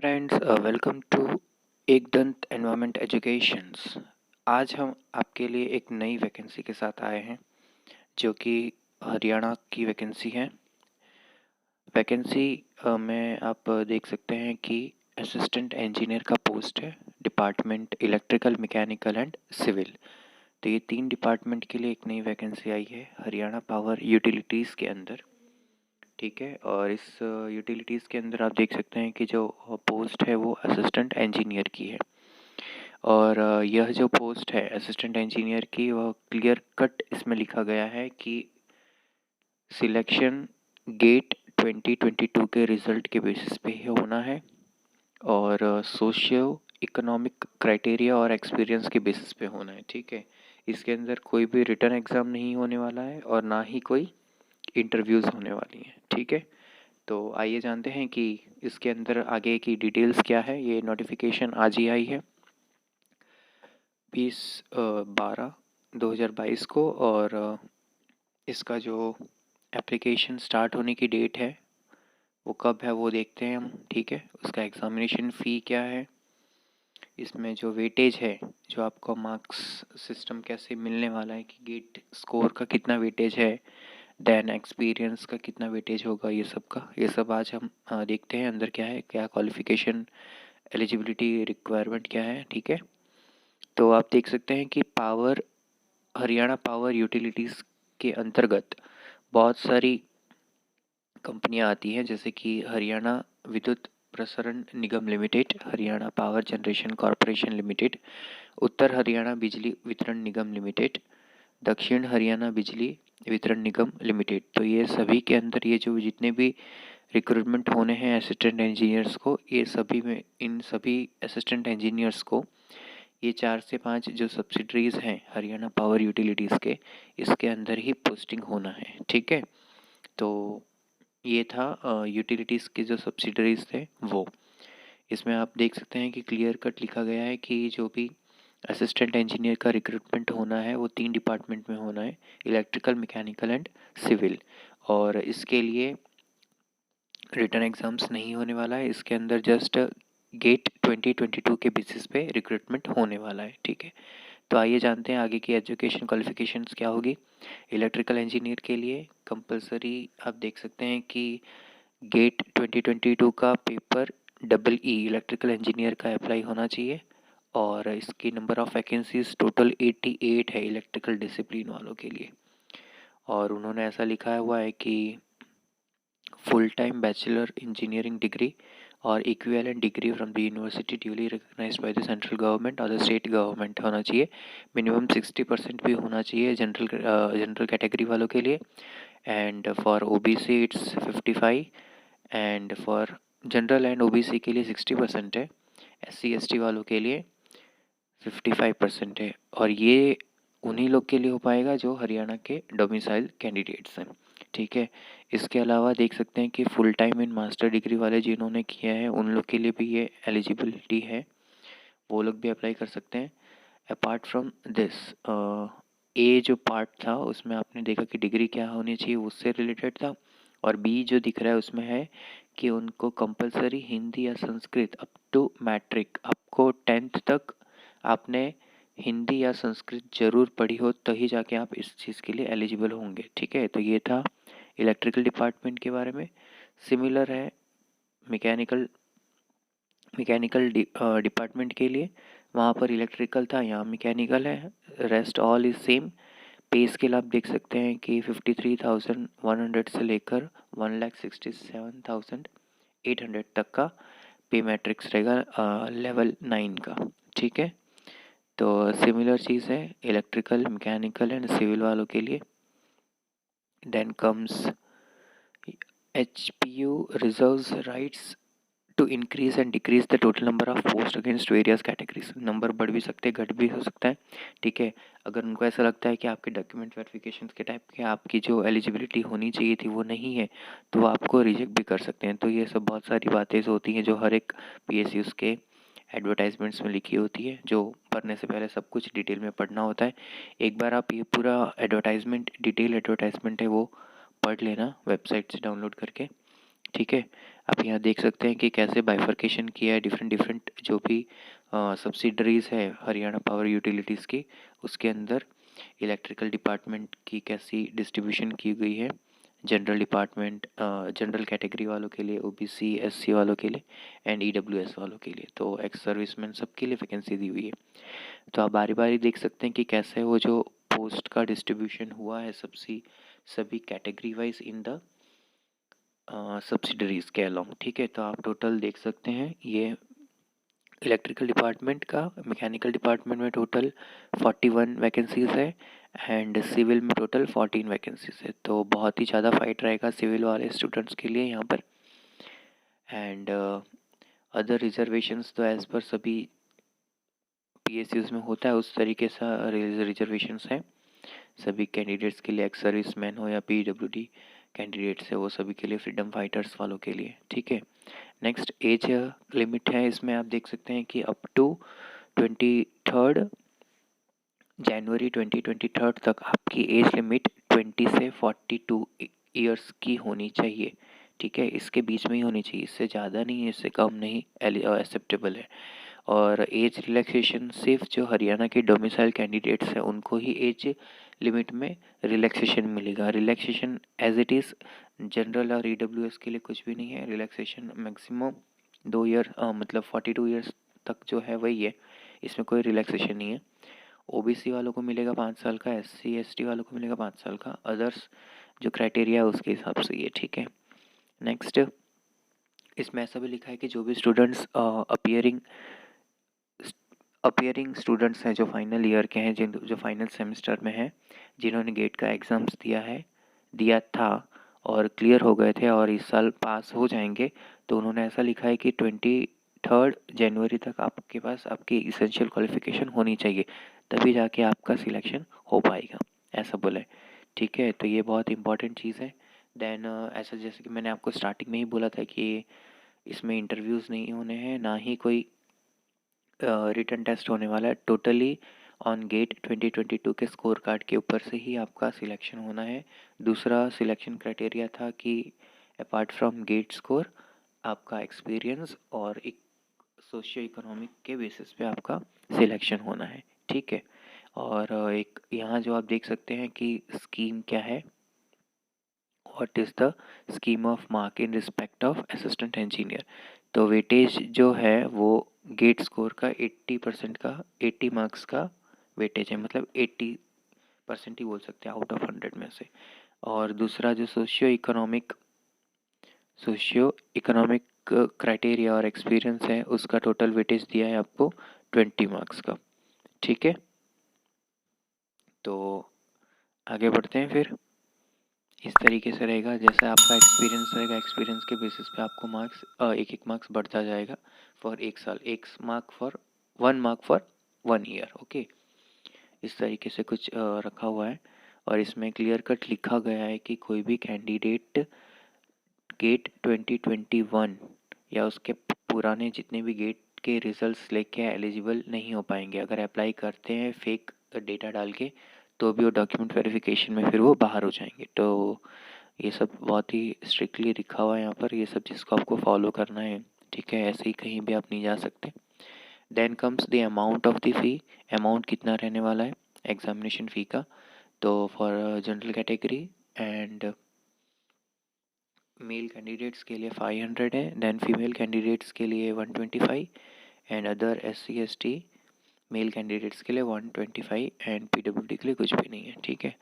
Friends, welcome to एक दंत environment educations. आज हम आपके लिए एक नई वैकेंसी के साथ आए हैं जो कि हरियाणा की वैकेंसी है। वैकेंसी में आप देख सकते हैं कि असिस्टेंट इंजीनियर का पोस्ट है, department electrical, mechanical and civil. तो ये 3 डिपार्टमेंट के लिए एक नई वैकेंसी आई है हरियाणा पावर यूटिलिटीज़ के अंदर। ठीक है, और इस यूटिलिटीज़ के अंदर आप देख सकते हैं कि जो पोस्ट है वो असिस्टेंट इंजीनियर की है। और यह जो पोस्ट है असिस्टेंट इंजीनियर की, वह क्लियर कट इसमें लिखा गया है कि सिलेक्शन गेट 2022 के रिज़ल्ट के बेसिस पे ही होना है और सोशियो इकोनॉमिक क्राइटेरिया और एक्सपीरियंस के बेसिस पे होना है। ठीक है, इसके अंदर कोई भी रिटर्न एग्ज़ाम नहीं होने वाला है और ना ही कोई इंटरव्यूज़ होने वाली हैं। ठीक है, तो आइए जानते हैं कि इसके अंदर आगे की डिटेल्स क्या है। ये नोटिफिकेशन आज ही आई है 20/12/2022 को, और इसका जो एप्लीकेशन स्टार्ट होने की डेट है वो कब है वो देखते हैं हम। ठीक है, उसका एग्ज़ामिनेशन फ़ी क्या है, इसमें जो वेटेज है, जो आपको मार्क्स सिस्टम कैसे मिलने वाला है कि गेट स्कोर का कितना वेटेज है, देन एक्सपीरियंस का कितना वेटेज होगा, ये सब आज हम देखते हैं अंदर क्या है, क्या क्वालिफ़िकेशन, एलिजिबिलिटी रिक्वायरमेंट क्या है। ठीक है, तो आप देख सकते हैं कि हरियाणा पावर यूटिलिटीज़ के अंतर्गत बहुत सारी कंपनियां आती हैं, जैसे कि Haryana Vidyut Prasaran Nigam limited, Haryana power generation corporation limited, Uttar Haryana Bijli Vitran निगम लिमिटेड, दक्षिण हरियाणा बिजली वितरण निगम लिमिटेड। तो ये सभी के अंदर ये जो जितने भी रिक्रूटमेंट होने हैं असिस्टेंट इंजीनियर्स को, ये सभी में इन सभी असिस्टेंट इंजीनियर्स को ये 4 से 5 जो सब्सिडरीज़ हैं हरियाणा पावर यूटिलिटीज़ के, इसके अंदर ही पोस्टिंग होना है। ठीक है, तो ये था यूटिलिटीज़ के जो सब्सिडरीज़ थे वो। इसमें आप देख सकते हैं कि क्लियर कट लिखा गया है कि जो भी असिस्टेंट इंजीनियर का रिक्रूटमेंट होना है वो 3 डिपार्टमेंट में होना है, इलेक्ट्रिकल, मैकेनिकल एंड सिविल। और इसके लिए रिटर्न एग्ज़ाम्स नहीं होने वाला है, इसके अंदर जस्ट गेट 2022 के बेसिस पे रिक्रूटमेंट होने वाला है। ठीक है, तो आइए जानते हैं आगे की एजुकेशन क्वालिफिकेशंस क्या होगी। इलेक्ट्रिकल इंजीनियर के लिए कंपलसरी आप देख सकते हैं कि गेट 2022 का paper double E electrical engineer का अप्लाई होना चाहिए, और इसकी नंबर ऑफ़ वैकेंसीज टोटल 88 है इलेक्ट्रिकल डिसिप्लिन वालों के लिए। और उन्होंने ऐसा लिखा हुआ है कि full time bachelor engineering degree or equivalent degree from the university duly recognized by the central government or the state government होना चाहिए। मिनिमम 60% भी होना चाहिए जनरल कैटेगरी वालों के लिए, and for OBC it's 55, and for general and OBC के लिए 60% है, एससी एसटी वालों के लिए 55% है। और ये उन्हीं लोग के लिए हो पाएगा जो हरियाणा के डोमिसाइल कैंडिडेट्स हैं। ठीक है, इसके अलावा देख सकते हैं कि full time in master degree वाले जिन्होंने किया है उन लोग के लिए भी ये एलिजिबिलिटी है, वो लोग भी अप्लाई कर सकते हैं। अपार्ट फ्रॉम दिस, ए जो पार्ट था उसमें आपने देखा कि डिग्री क्या होनी चाहिए उससे रिलेटेड था, और बी जो दिख रहा है उसमें है कि उनको कंपलसरी हिंदी या संस्कृत अप टू मैट्रिक, आपको 10th तक आपने हिंदी या संस्कृत ज़रूर पढ़ी हो तो ही जाके आप इस चीज़ के लिए एलिजिबल होंगे। ठीक है, तो ये था इलेक्ट्रिकल डिपार्टमेंट के बारे में। सिमिलर है मैकेनिकल मैकेनिकल डिपार्टमेंट के लिए, वहाँ पर इलेक्ट्रिकल था, यहाँ मैकेनिकल है, रेस्ट ऑल इज सेम। पे स्केल आप देख सकते हैं कि 53,100 से लेकर 1,67,800 तक का पे मैट्रिक्स रहेगा लेवल 9 का। ठीक है, तो सिमिलर चीज़ है इलेक्ट्रिकल, मैकेनिकल एंड सिविल वालों के लिए। Then comes HPU reserves rights to increase and decrease the total number of post against various categories. Number बढ़ भी सकते हैं, घट भी हो सकता है। ठीक है, अगर उनको ऐसा लगता है कि आपके डॉक्यूमेंट वेरिफिकेशन के टाइप के आपकी जो एलिजिबिलिटी होनी चाहिए थी वो नहीं है, तो वो आपको रिजेक्ट भी कर सकते हैं। तो ये सब बहुत सारी बातें होती हैं जो हर एक PSUs के एडवर्टाइजमेंट्स में लिखी होती है, जो पढ़ने से पहले सब कुछ डिटेल में पढ़ना होता है। एक बार आप ये पूरा एडवर्टाइजमेंट, डिटेल एडवर्टाइजमेंट है वो पढ़ लेना वेबसाइट से डाउनलोड करके, ठीक है। आप यहाँ देख सकते हैं कि कैसे बाइफर्केशन किया है डिफरेंट डिफरेंट जो भी सब्सिडरीज है हरियाणा पावर यूटिलिटीज़ की, उसके अंदर इलेक्ट्रिकल डिपार्टमेंट की कैसी डिस्ट्रीब्यूशन की गई है, जनरल डिपार्टमेंट जनरल कैटेगरी वालों के लिए, ओबीसी एससी वालों के लिए एंड ईडब्ल्यूएस वालों के लिए, तो एक्स सर्विसमैन सबके लिए वैकेंसी दी हुई है। तो आप बारी बारी देख सकते हैं कि कैसे वो जो पोस्ट का डिस्ट्रीब्यूशन हुआ है सभी category wise in the subsidiaries के अलॉन्ग, ठीक है। तो आप टोटल देख सकते हैं ये इलेक्ट्रिकल डिपार्टमेंट का, मैकेनिकल डिपार्टमेंट में टोटल 41 वैकेंसीज है एंड सिविल में टोटल 14 वैकेंसीज है। तो बहुत ही ज़्यादा फाइट रहेगा सिविल वाले स्टूडेंट्स के लिए यहाँ पर। एंड अदर रिजर्वेशंस तो एज़ पर सभी पीएसयूज़ में होता है उस तरीके से रिजर्वेशंस हैं सभी कैंडिडेट्स के लिए, एक्स सर्विस मैन हो या पीडब्ल्यूडी कैंडिडेट्स है वो सभी के लिए, फ्रीडम फाइटर्स वालों के लिए, ठीक है। नेक्स्ट एज लिमिट है, इसमें आप देख सकते हैं कि अप टू 23 जनवरी 2023 तक आपकी एज लिमिट 20 से 42 ईयर्स की होनी चाहिए, ठीक है। इसके बीच में ही होनी चाहिए, इससे ज़्यादा नहीं, इससे कम नहीं एक्सेप्टेबल है। और एज रिलैक्सेशन सिर्फ जो हरियाणा के डोमिसाइल कैंडिडेट्स हैं उनको ही एज लिमिट में रिलैक्सेशन मिलेगा। Relaxation age it is general और ईडब्ल्यूएस के लिए कुछ भी नहीं है। रिलैक्सेशन मैक्सिमम 2 ईयर मतलब 42 ईयर्स तक जो है वही है, इसमें कोई रिलैक्सेशन नहीं है। ओबीसी वालों को मिलेगा 5 साल का, एससी एसटी वालों को मिलेगा 5 साल का, अदर्स जो क्राइटेरिया है उसके हिसाब से ये, ठीक है। नेक्स्ट इसमें ऐसा भी लिखा है कि जो भी स्टूडेंट्स अपियरिंग स्टूडेंट्स हैं जो फाइनल ईयर के हैं, जो फाइनल सेमेस्टर में हैं, जिन्होंने गेट का एग्ज़ाम्स दिया था और क्लियर हो गए थे और इस साल पास हो जाएंगे, तो उन्होंने ऐसा लिखा है कि 23 जनवरी तक आपके पास आपकी इसेंशियल क्वालिफिकेशन होनी चाहिए, तभी जाके आपका सिलेक्शन हो पाएगा, ऐसा बोला है, ठीक है। तो ये बहुत इंपॉर्टेंट चीज़ है। देन ऐसा जैसे कि मैंने आपको स्टार्टिंग में ही बोला था कि इसमें इंटरव्यूज़ नहीं होने हैं, ना ही कोई रिटन टेस्ट होने वाला है। टोटली ऑन गेट 2022 के स्कोर कार्ड के ऊपर से ही आपका सिलेक्शन होना है। दूसरा सिलेक्शन क्राइटेरिया था कि अपार्ट फ्रॉम गेट स्कोर आपका एक्सपीरियंस और एक सोशियो इकोनॉमिक के बेसिस पे आपका सिलेक्शन होना है, ठीक है। और एक यहाँ जो आप देख सकते हैं कि स्कीम क्या है, what is the scheme of mark in respect of assistant engineer. तो वेटेज जो है वो गेट स्कोर का 80% का 80 मार्क्स का वेटेज है, मतलब 80% ही बोल सकते हैं आउट ऑफ 100 में से। और दूसरा जो सोशियो इकोनॉमिक क्राइटेरिया और एक्सपीरियंस है उसका टोटल वेटेज दिया है आपको 20 मार्क्स का, ठीक है। तो आगे बढ़ते हैं फिर। इस तरीके से रहेगा, जैसा आपका एक्सपीरियंस रहेगा एक्सपीरियंस के बेसिस पे आपको मार्क्स एक मार्क्स बढ़ता जाएगा फॉर 1 साल, 1 मार्क फॉर 1 ईयर, ओके। इस तरीके से कुछ रखा हुआ है और इसमें क्लियर कट लिखा गया है कि कोई भी कैंडिडेट गेट 2021 या उसके पुराने जितने भी गेट के रिजल्ट्स लेके एलिजिबल नहीं हो पाएंगे। अगर अप्लाई करते हैं फेक डेटा डाल के तो भी वो डॉक्यूमेंट वेरिफिकेशन में फिर वो बाहर हो जाएंगे। तो ये सब बहुत ही स्ट्रिक्टली लिखा हुआ है यहाँ पर, ये सब चीज़ को आपको फॉलो करना है, ठीक है। ऐसे ही कहीं भी आप नहीं जा सकते। Then comes the amount of the fee. Amount कितना रहने वाला है एग्जामिनेशन फ़ी का, तो for general category and male candidates के लिए 500 है, देन फीमेल कैंडिडेट्स के लिए 125 and other SC ST mail candidates के लिए 125 एंड PWD के लिए कुछ भी नहीं है, ठीक है।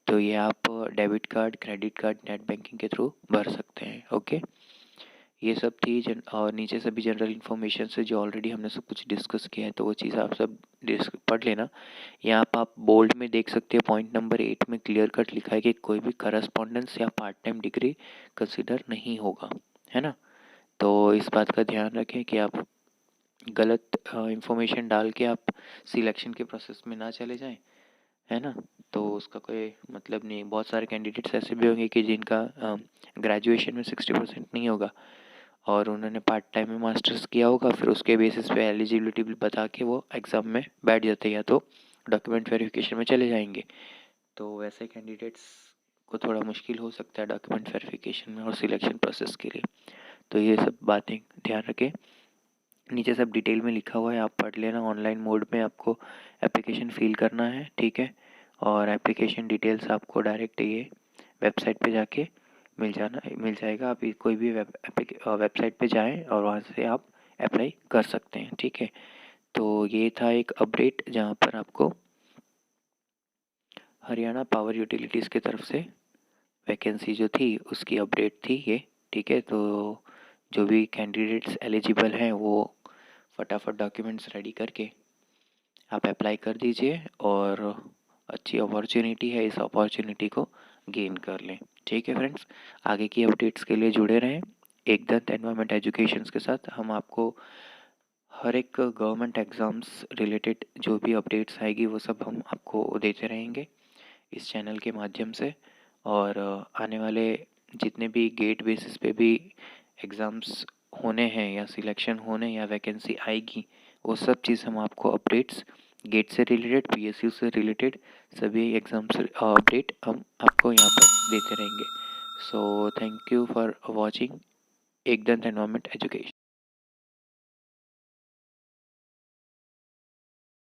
तो ये आप debit card, credit card, net banking के थ्रू भर सकते हैं, ओके। ये सब थी और नीचे सभी जनरल इन्फॉर्मेशन से जो ऑलरेडी हमने सब कुछ डिस्कस किया है, तो वो चीज़ आप सब पढ़ लेना। यहाँ पर आप बोल्ड में देख सकते हो पॉइंट नंबर 8 में क्लियर कट लिखा है कि कोई भी करस्पॉन्डेंस या पार्ट टाइम डिग्री कंसिडर नहीं होगा, है ना। तो इस बात का ध्यान रखें कि आप गलत इंफॉर्मेशन डाल के आप सिलेक्शन के प्रोसेस में ना चले जाएं, है ना। तो उसका कोई मतलब नहीं। बहुत सारे कैंडिडेट्स ऐसे भी होंगे कि जिनका ग्रेजुएशन में 60% नहीं होगा और उन्होंने पार्ट टाइम में मास्टर्स किया होगा, फिर उसके बेसिस पे एलिजिबिलिटी भी बता के वो एग्ज़ाम में बैठ जाते हैं या तो डॉक्यूमेंट वेरिफिकेशन में चले जाएंगे। तो वैसे कैंडिडेट्स को थोड़ा मुश्किल हो सकता है डॉक्यूमेंट वेरिफिकेशन में और सिलेक्शन प्रोसेस के लिए। तो ये सब बातें ध्यान रखें। नीचे सब डिटेल में लिखा हुआ है, आप पढ़ लेना। ऑनलाइन मोड में आपको एप्लीकेशन फिल करना है, ठीक है। और एप्लीकेशन डिटेल्स आपको डायरेक्ट ये वेबसाइट पे जाके मिल जाएगा। आप कोई भी वेबसाइट पे जाएं और वहाँ से आप अप्लाई कर सकते हैं, ठीक है। तो ये था एक अपडेट जहाँ पर आपको हरियाणा पावर यूटिलिटीज़ की तरफ से वैकेंसी जो थी उसकी अपडेट थी ये, ठीक है। तो जो भी कैंडिडेट्स एलिजिबल हैं वो फटाफट डॉक्यूमेंट्स रेडी करके आप अप्लाई कर दीजिए और अच्छी अपॉर्चुनिटी है, इस अपॉर्चुनिटी को गेन कर लें, ठीक है फ्रेंड्स। आगे की अपडेट्स के लिए जुड़े रहें एकदंत एनवायरमेंट एजुकेशंस के साथ। हम आपको हर एक गवर्नमेंट एग्ज़ाम्स रिलेटेड जो भी अपडेट्स आएगी वो सब हम आपको देते रहेंगे इस चैनल के माध्यम से। और आने वाले जितने भी गेट बेसिस पे भी एग्ज़ाम्स होने हैं या सिलेक्शन होने या वैकेंसी आएगी, वो सब चीज़ हम आपको अपडेट्स गेट से रिलेटेड, पीएसयू से रिलेटेड सभी एग्ज़ाम्स अपडेट हम आपको यहाँ पर देते रहेंगे। So thank you for watching Ekdant environment education.